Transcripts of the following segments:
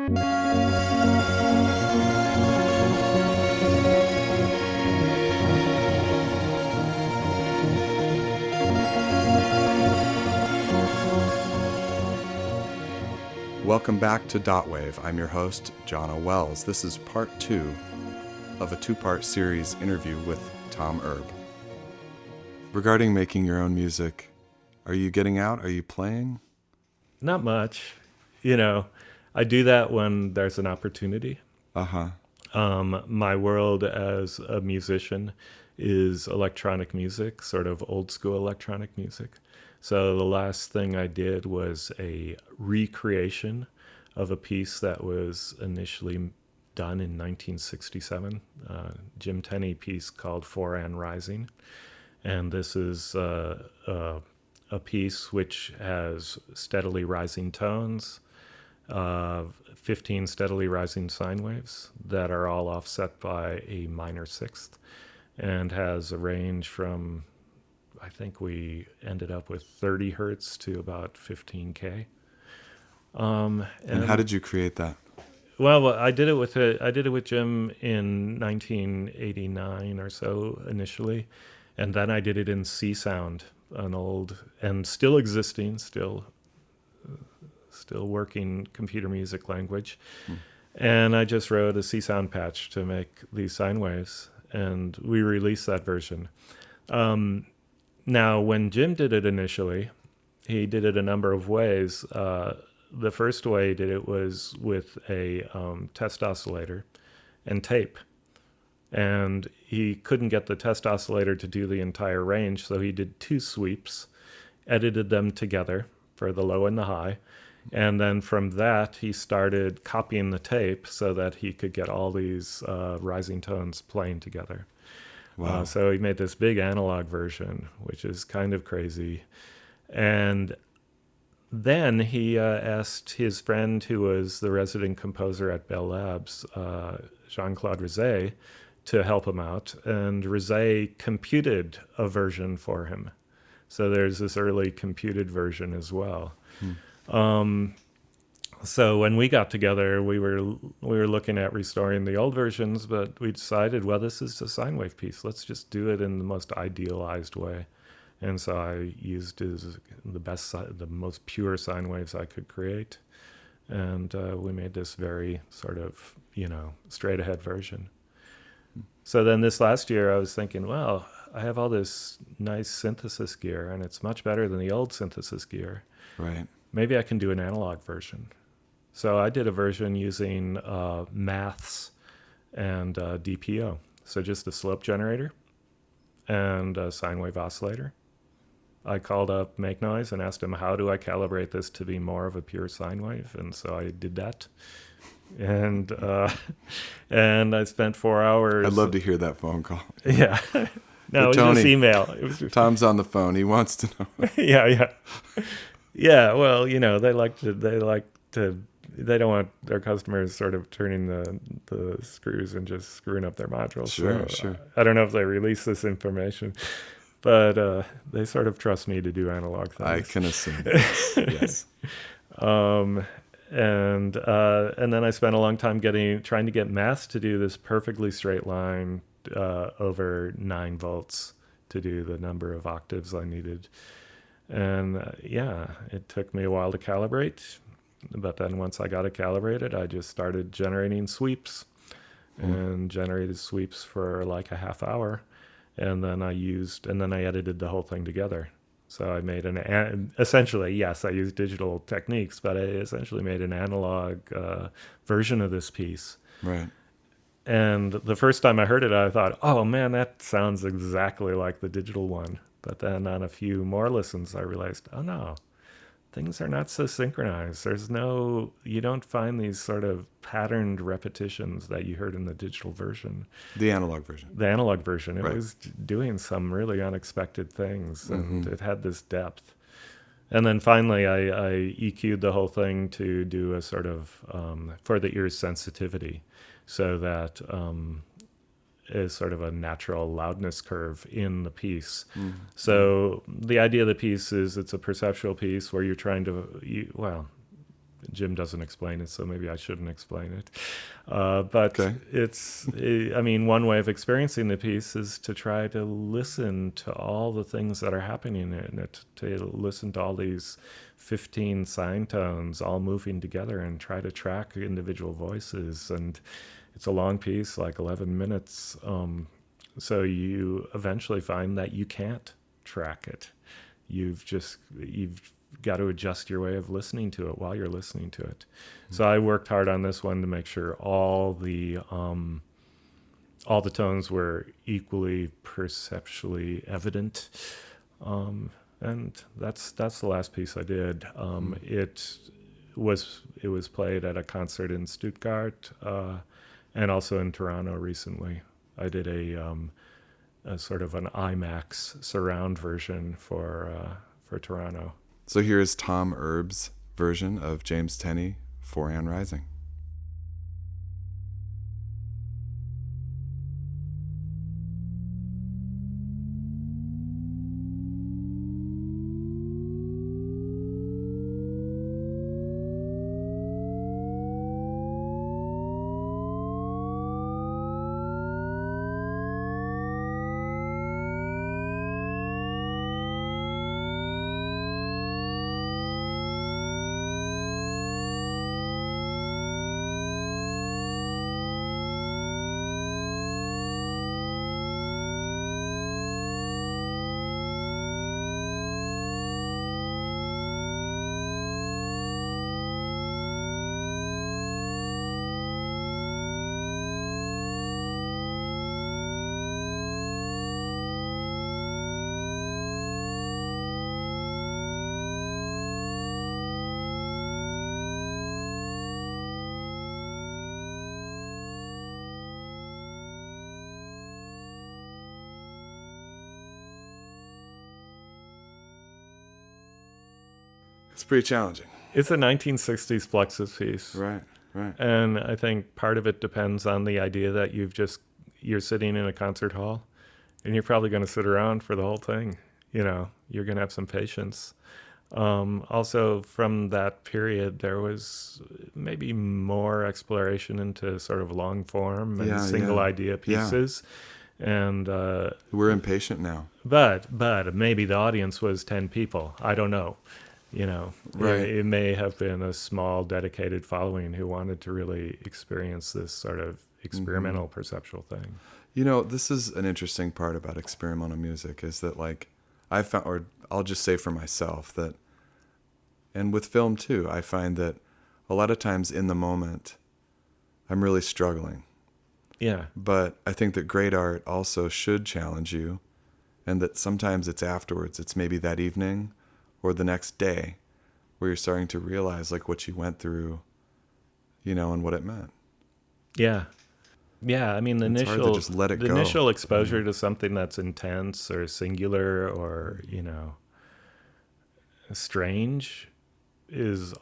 Welcome back to Dotwave. I'm your host, John O. Wells. This is part 2 of a 2-part series interview with Tom Erbe. Regarding making your own music, are you getting out? Are you playing? Not much. I do that when there's an opportunity. Uh-huh. My world as a musician is electronic music, sort of old school electronic music. So the last thing I did was a recreation of a piece that was initially done in 1967, Jim Tenney piece called Foran Rising. And this is a piece which has steadily rising tones, 15 steadily rising sine waves that are all offset by a minor sixth, and has a range from, I think we ended up with 30 hertz to about 15K. And how did you create that? Well, I did it with Jim in 1989 or so initially, and then I did it in C Sound, an old and still existing, still working computer music language. And I just wrote a C Sound patch to make these sine waves, and we released that version. Now, when Jim did it initially, he did it a number of ways. The first way he did it was with a test oscillator and tape. And he couldn't get the test oscillator to do the entire range, so he did 2 sweeps, edited them together for the low and the high. And then from that, he started copying the tape so that he could get all these rising tones playing together. Wow. So he made this big analog version, which is kind of crazy. And then he asked his friend, who was the resident composer at Bell Labs, Jean-Claude Rizet, to help him out. And Rizet computed a version for him. So there's this early computed version as well. So when we got together, we were looking at restoring the old versions, but we decided, well, this is a sine wave piece. Let's just do it in the most idealized way. And so I used the most pure sine waves I could create, and we made this very sort of straight ahead version. So then this last year, I was thinking, well, I have all this nice synthesis gear, and it's much better than the old synthesis gear. Right. Maybe I can do an analog version. So I did a version using maths and DPO. So just a slope generator and a sine wave oscillator. I called up Make Noise and asked him, how do I calibrate this to be more of a pure sine wave? And so I did that. And I spent 4 hours. I'd love to hear that phone call. Yeah. No, it was Tony, just email. It was just... Tom's on the phone. He wants to know. Yeah. Yeah, well, they don't want their customers sort of turning the screws and just screwing up their modules. Sure. I don't know if they release this information, but they sort of trust me to do analog things. I can assume. Yes. And then I spent a long time trying to get maths to do this perfectly straight line over 9 volts to do the number of octaves I needed. And it took me a while to calibrate, but then once I got it calibrated, I just started generating sweeps and generated sweeps for like a half hour. And then I edited the whole thing together. So I made essentially, yes, I used digital techniques, but I essentially made an analog version of this piece. Right. And the first time I heard it, I thought, oh man, that sounds exactly like the digital one. But then on a few more listens, I realized, oh no, things are not so synchronized. You don't find these sort of patterned repetitions that you heard in the digital version. The analog version. It right. was doing some really unexpected things, and it had this depth. And then finally, I EQ'd the whole thing to do a sort of, for the ear's sensitivity, so that is sort of a natural loudness curve in the piece. So the idea of the piece is it's a perceptual piece where you're trying to, Jim doesn't explain it, so maybe I shouldn't explain it. But Okay. one way of experiencing the piece is to try to listen to all the things that are happening in it, to listen to all these 15 sine tones all moving together and try to track individual voices. And it's a long piece, like 11 minutes. So you eventually find that you can't track it. You've got to adjust your way of listening to it while you're listening to it. So I worked hard on this one to make sure all the tones were equally perceptually evident. And that's the last piece I did. It was played at a concert in Stuttgart and also in Toronto recently. I did a sort of an IMAX surround version for Toronto. So here is Tom Erbe's version of James Tenney, Forehand Rising. It's pretty challenging. It's a 1960s Fluxus piece. Right. And I think part of it depends on the idea that you're sitting in a concert hall and you're probably going to sit around for the whole thing. You're going to have some patience. Also, from that period, there was maybe more exploration into sort of long form and single idea pieces. And we're impatient now. But maybe the audience was 10 people. I don't know. Right. It may have been a small dedicated following who wanted to really experience this sort of experimental perceptual thing. This is an interesting part about experimental music is that, like, I found, or I'll just say for myself that, and with film too, I find that a lot of times in the moment, I'm really struggling. Yeah. But I think that great art also should challenge you, and that sometimes it's afterwards. It's maybe that evening or the next day where you're starting to realize, like, what you went through, and what it meant. Yeah. Yeah, I mean, the it's hard to just let it go. Initial exposure to something that's intense or singular or, strange is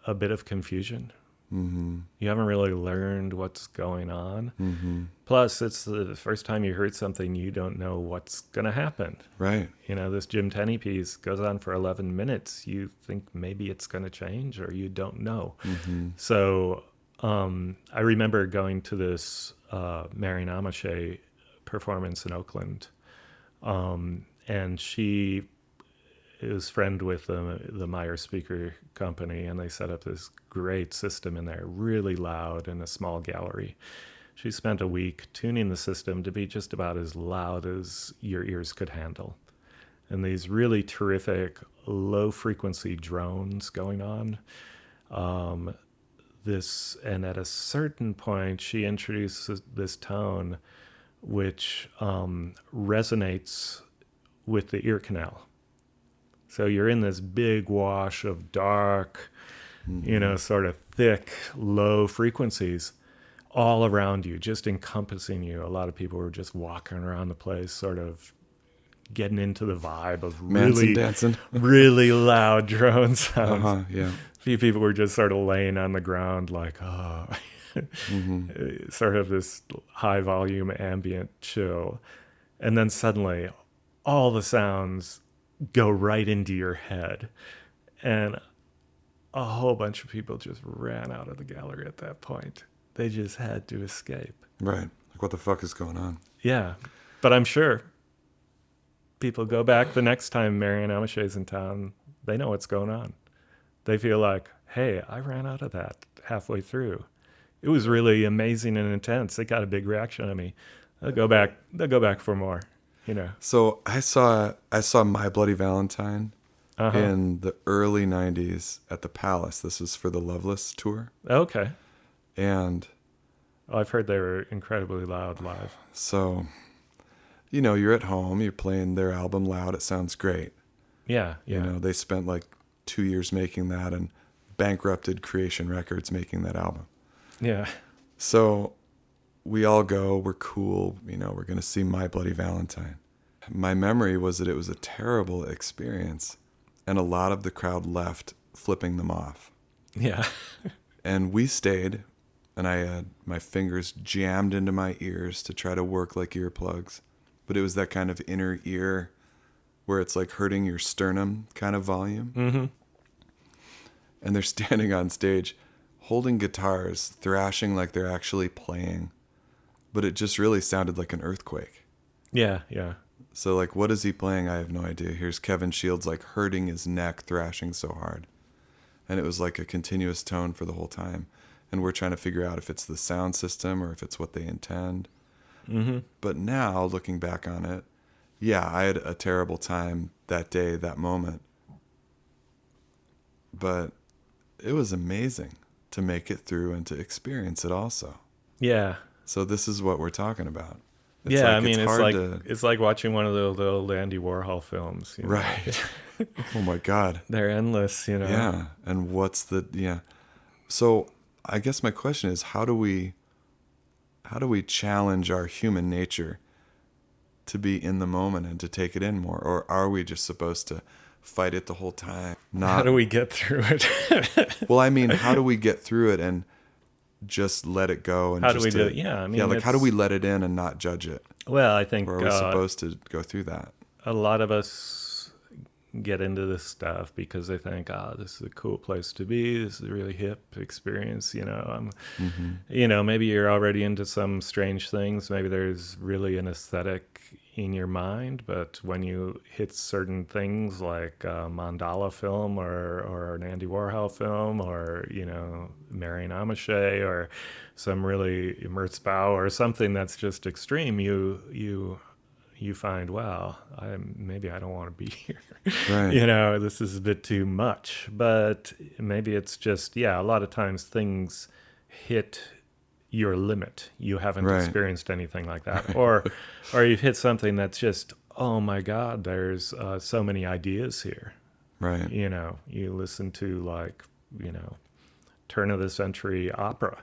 a bit of confusion. Mm-hmm. You haven't really learned what's going on. Mm-hmm. Plus, it's the first time you heard something, you don't know what's going to happen. Right. This Jim Tenney piece goes on for 11 minutes. You think maybe it's going to change or you don't know. Mm-hmm. So I remember going to this Marian Amache performance in Oakland. And she is friend with the Meyer Speaker Company, and they set up this great system in there, really loud in a small gallery. She spent a week tuning the system to be just about as loud as your ears could handle. And these really terrific low-frequency drones going on. And at a certain point, she introduces this tone which resonates with the ear canal. So you're in this big wash of dark, sort of thick, low frequencies all around you, just encompassing you. A lot of people were just walking around the place, sort of getting into the vibe of really dancing. really loud drone sounds. Yeah. A few people were just sort of laying on the ground like, sort of this high volume ambient chill. And then suddenly all the sounds go right into your head. And a whole bunch of people just ran out of the gallery at that point. They just had to escape. Right. Like, what the fuck is going on? Yeah. But I'm sure people go back the next time Marianne Amichet's in town. They know what's going on. They feel like, hey, I ran out of that halfway through. It was really amazing and intense. They got a big reaction on me. They'll go back for more, you know. So I saw My Bloody Valentine in the early 90s at the Palace. This was for the Loveless tour. Okay. And I've heard they were incredibly loud live. So, you know, you're at home, you're playing their album loud, it sounds great. Yeah. You know, they spent like 2 years making that and bankrupted Creation Records making that album. Yeah. So we all go, we're cool, you know, we're going to see My Bloody Valentine. My memory was that it was a terrible experience, and a lot of the crowd left flipping them off. Yeah. And we stayed, and I had my fingers jammed into my ears to try to work like earplugs. But it was that kind of inner ear where it's like hurting your sternum kind of volume. Mm-hmm. And they're standing on stage holding guitars, thrashing like they're actually playing. But it just really sounded like an earthquake. Yeah, yeah. So like, what is he playing? I have no idea. Here's Kevin Shields like hurting his neck, thrashing so hard. And it was like a continuous tone for the whole time. And we're trying to figure out if it's the sound system or if it's what they intend. Mm-hmm. But now, looking back on it, yeah, I had a terrible time that day, that moment. But it was amazing to make it through and to experience it also. Yeah. So this is what we're talking about. It's yeah, like, I mean, hard it's like watching one of the old Andy Warhol films. You know? Right. Oh my God. They're endless, you know. Yeah. And yeah. So I guess my question is, how do we challenge our human nature to be in the moment and to take it in more? Or are we just supposed to fight it the whole time? How do we get through it? Well, I mean, how do we get through it and just let it go? And how do we do it? Yeah, I mean, like, how do we let it in and not judge it? Well, I think or are we supposed to go through that? A lot of us get into this stuff because they think, this is a cool place to be. This is a really hip experience. You know, you know, maybe you're already into some strange things. Maybe there's really an aesthetic in your mind, but when you hit certain things like a mandala film or an Andy Warhol film or, you know, Marianne Amichet or some really Merzbau or something that's just extreme, you find, wow, maybe I don't want to be here. Right. You know, this is a bit too much. But maybe it's just, a lot of times things hit your limit. You haven't experienced anything like that. Or you've hit something that's just, oh my God, there's so many ideas here. Right. You know, you listen to like, you know, turn of the century opera.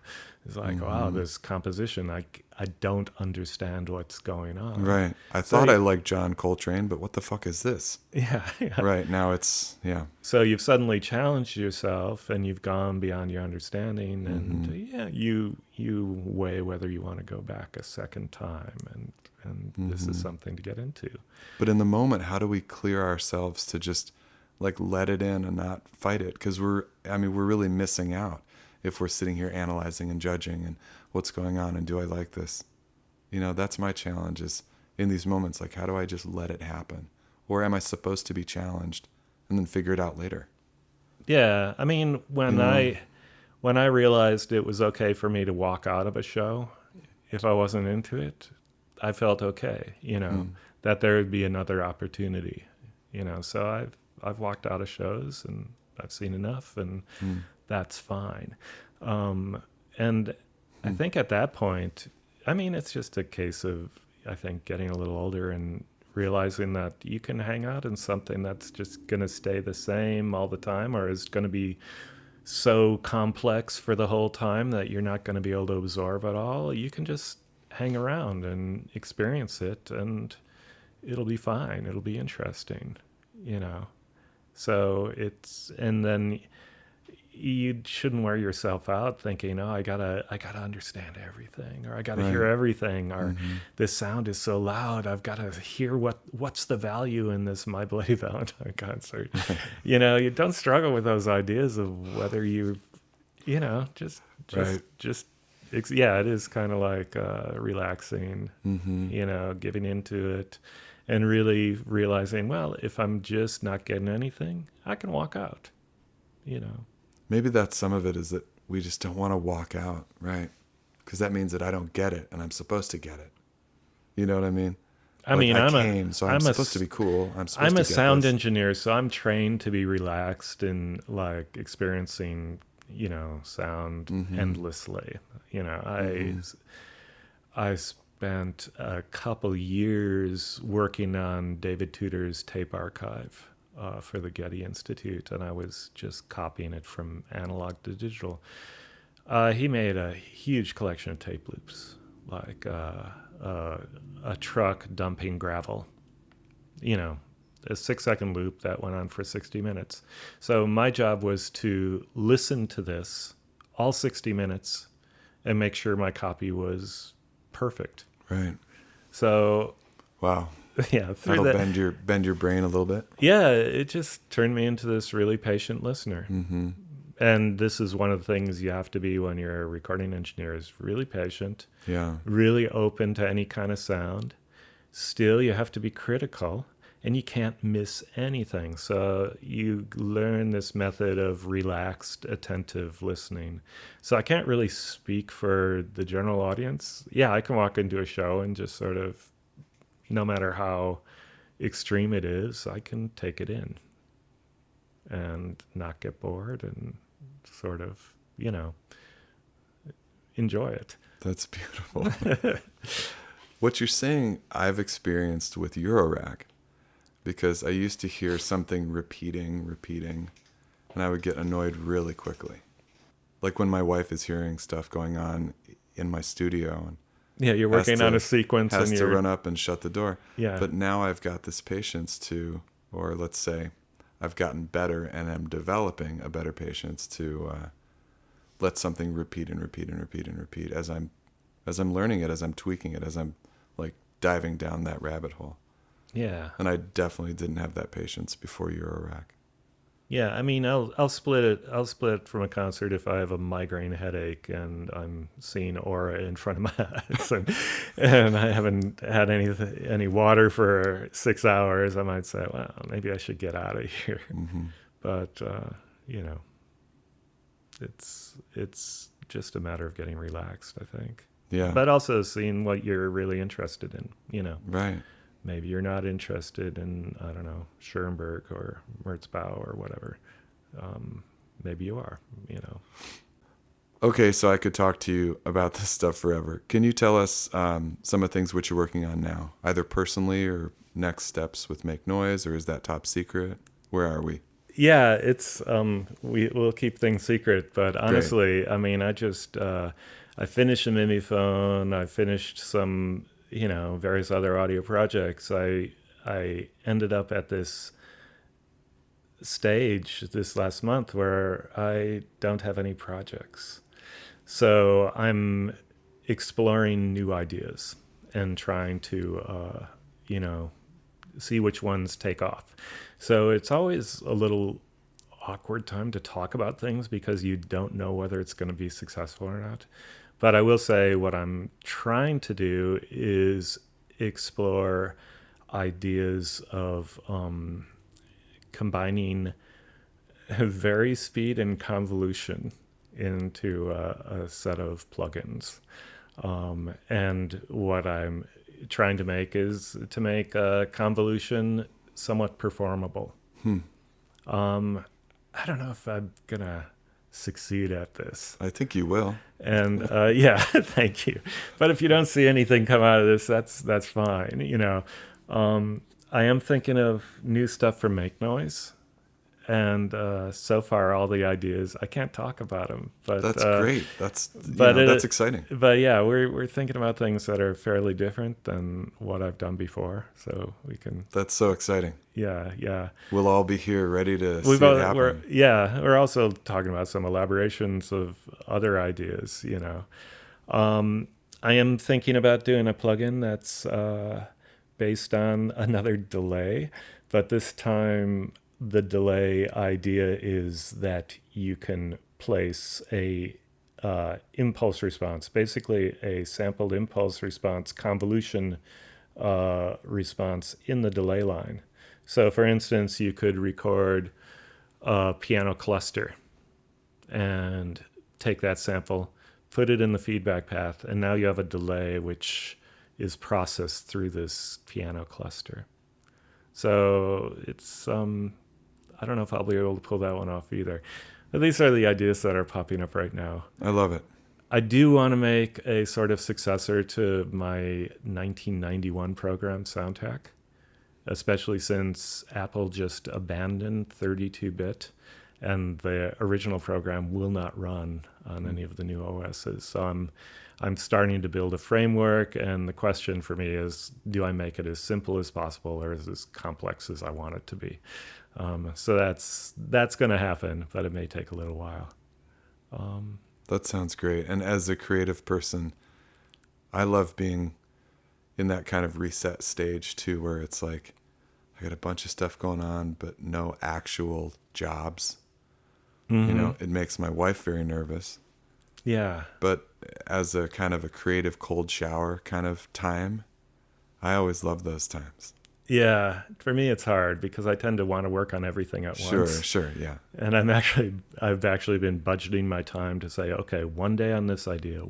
It's like, wow, this composition, I don't understand what's going on. Right. I thought I liked John Coltrane, but what the fuck is this? Yeah. Right. Now it's, So you've suddenly challenged yourself and you've gone beyond your understanding and you weigh whether you want to go back a second time and this is something to get into. But in the moment, how do we clear ourselves to just like let it in and not fight it? Because we're really missing out if we're sitting here analyzing and judging and what's going on and do I like this? You know, that's my challenge is in these moments, like, how do I just let it happen? Or am I supposed to be challenged and then figure it out later? Yeah. I mean, when I realized it was okay for me to walk out of a show, if I wasn't into it, I felt okay, you know, that there would be another opportunity, you know, so I've walked out of shows and I've seen enough and that's fine. And I think at that point, I mean, it's just a case of, I think, getting a little older and realizing that you can hang out in something that's just going to stay the same all the time or is going to be so complex for the whole time that you're not going to be able to absorb it all. You can just hang around and experience it and it'll be fine. It'll be interesting, you know. So and then you shouldn't wear yourself out thinking, oh, I gotta understand everything, or I gotta Right. hear everything, or this sound is so loud, I've got to hear what's the value in this My Bloody Valentine concert. You know, you don't struggle with those ideas of whether Right. yeah, it is kind of like relaxing, giving into it and really realizing, well, if I'm just not getting anything, I can walk out, Maybe that's some of it, is that we just don't want to walk out, right? Because that means that I don't get it, and I'm supposed to get it. You know what I mean? I mean, I I'm came, so I'm supposed to be cool. I'm supposed I'm to a get sound this. engineer, so I'm trained to be relaxed and like experiencing, sound endlessly. I spent a couple years working on David Tudor's tape archive for the Getty Institute, and I was just copying it from analog to digital. He made a huge collection of tape loops, like a truck dumping gravel. A 6-second loop that went on for 60 minutes. So my job was to listen to this all 60 minutes and make sure my copy was perfect. Right. So Wow. yeah, That'll bend your brain a little bit. Yeah, it just turned me into this really patient listener. Mm-hmm. And this is one of the things you have to be when you're a recording engineer, is really patient, Yeah. really open to any kind of sound. Still, you have to be critical, and you can't miss anything. So you learn this method of relaxed, attentive listening. So I can't really speak for the general audience. Yeah, I can walk into a show and just sort of, no matter how extreme it is, I can take it in and not get bored and sort of, enjoy it. That's beautiful. What you're saying, I've experienced with Eurorack, because I used to hear something repeating, and I would get annoyed really quickly. Like when my wife is hearing stuff going on in my studio, and Yeah, you're working on a sequence has and to you're run up and shut the door. Yeah. But now I've got this patience to, or let's say I've gotten better and am developing a better patience to let something repeat as I'm learning it, as I'm tweaking it, as I'm like diving down that rabbit hole. Yeah. And I definitely didn't have that patience before Eurorack. Yeah, I mean, I'll split it. I'll split from a concert if I have a migraine headache and I'm seeing aura in front of my eyes, and I haven't had any water for 6 hours. I might say, well, maybe I should get out of here. Mm-hmm. But it's just a matter of getting relaxed, I think. Yeah. But also seeing what you're really interested in. Right. Maybe you're not interested in, I don't know, Schoenberg or Merzbau or whatever. Maybe you are, Okay, so I could talk to you about this stuff forever. Can you tell us some of the things which you're working on now, either personally or next steps with Make Noise, or is that top secret? Where are we? Yeah, it's we'll keep things secret, but honestly, Great. I mean, I finished a Mimeophon, I finished some various other audio projects. I ended up at this stage this last month where I don't have any projects. So I'm exploring new ideas and trying to, see which ones take off. So it's always a little awkward time to talk about things because you don't know whether it's going to be successful or not. But I will say what I'm trying to do is explore ideas of combining vari-speed and convolution into a set of plugins. And what I'm trying to make is to make convolution somewhat performable. I don't know if I'm going to succeed at this. I think you will. And yeah, thank you. But if you don't see anything come out of this, that's fine. I am thinking of new stuff for Make Noise, And so far, all the ideas, I can't talk about them. But that's great. That's exciting. But yeah, we're thinking about things that are fairly different than what I've done before. So we can. That's so exciting. Yeah. We'll all be here ready to see it happen. We're also talking about some elaborations of other ideas, I am thinking about doing a plugin that's based on another delay, but this time the delay idea is that you can place a impulse response, basically a sampled impulse response, convolution response in the delay line. So for instance, you could record a piano cluster and take that sample, put it in the feedback path, and now you have a delay which is processed through this piano cluster. So it's, I don't know if I'll be able to pull that one off either. But these are the ideas that are popping up right now. I love it. I do want to make a sort of successor to my 1991 program, Soundhack, especially since Apple just abandoned 32-bit, and the original program will not run on any of the new OSs. So I'm starting to build a framework, and the question for me is, do I make it as simple as possible or as complex as I want it to be? So that's going to happen, but it may take a little while. That sounds great. And as a creative person, I love being in that kind of reset stage too, where it's like, I got a bunch of stuff going on, but no actual jobs. Mm-hmm. It makes my wife very nervous. Yeah. But as a kind of a creative cold shower kind of time, I always love those times. Yeah. For me, it's hard because I tend to want to work on everything at once. Sure. Yeah. And I've actually been budgeting my time to say, okay, one day on this idea.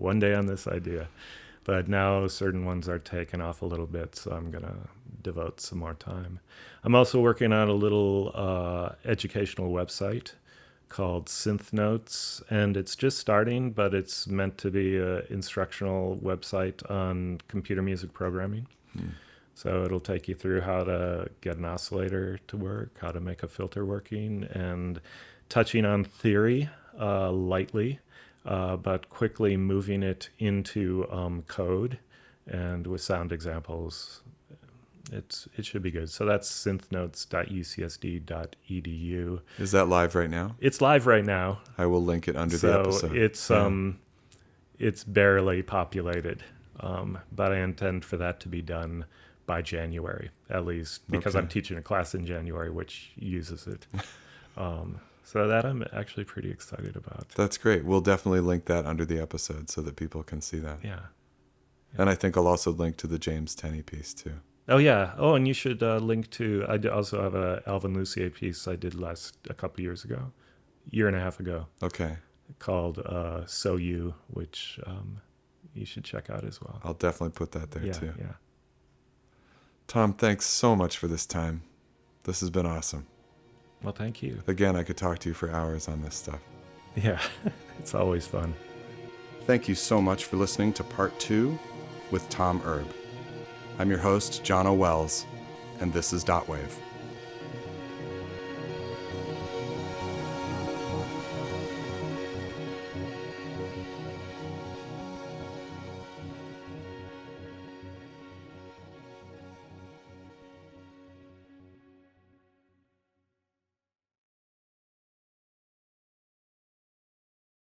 But now certain ones are taken off a little bit, so I'm going to devote some more time. I'm also working on a little educational website called Synthnotes, and it's just starting, but it's meant to be an instructional website on computer music programming. So it'll take you through how to get an oscillator to work, how to make a filter working, and touching on theory lightly, but quickly moving it into code and with sound examples. It should be good. So that's synthnotes.ucsd.edu. Is that live right now? It's live right now. I will link it under the episode. So it's barely populated, but I intend for that to be done by January, at least, because I'm teaching a class in January which uses it. So that I'm actually pretty excited about. That's great. We'll definitely link that under the episode so that people can see that. Yeah. And I think I'll also link to the James Tenney piece too. Oh, yeah. Oh, and you should link to, I also have a Alvin Lucier piece I did a couple years ago, year and a half ago. Okay. Called So You, which you should check out as well. I'll definitely put that there too. Yeah. Tom, thanks so much for this time. This has been awesome. Well, thank you. Again, I could talk to you for hours on this stuff. Yeah, it's always fun. Thank you so much for listening to Part 2 with Tom Erbe. I'm your host, John O. Wells, and this is Dotwave.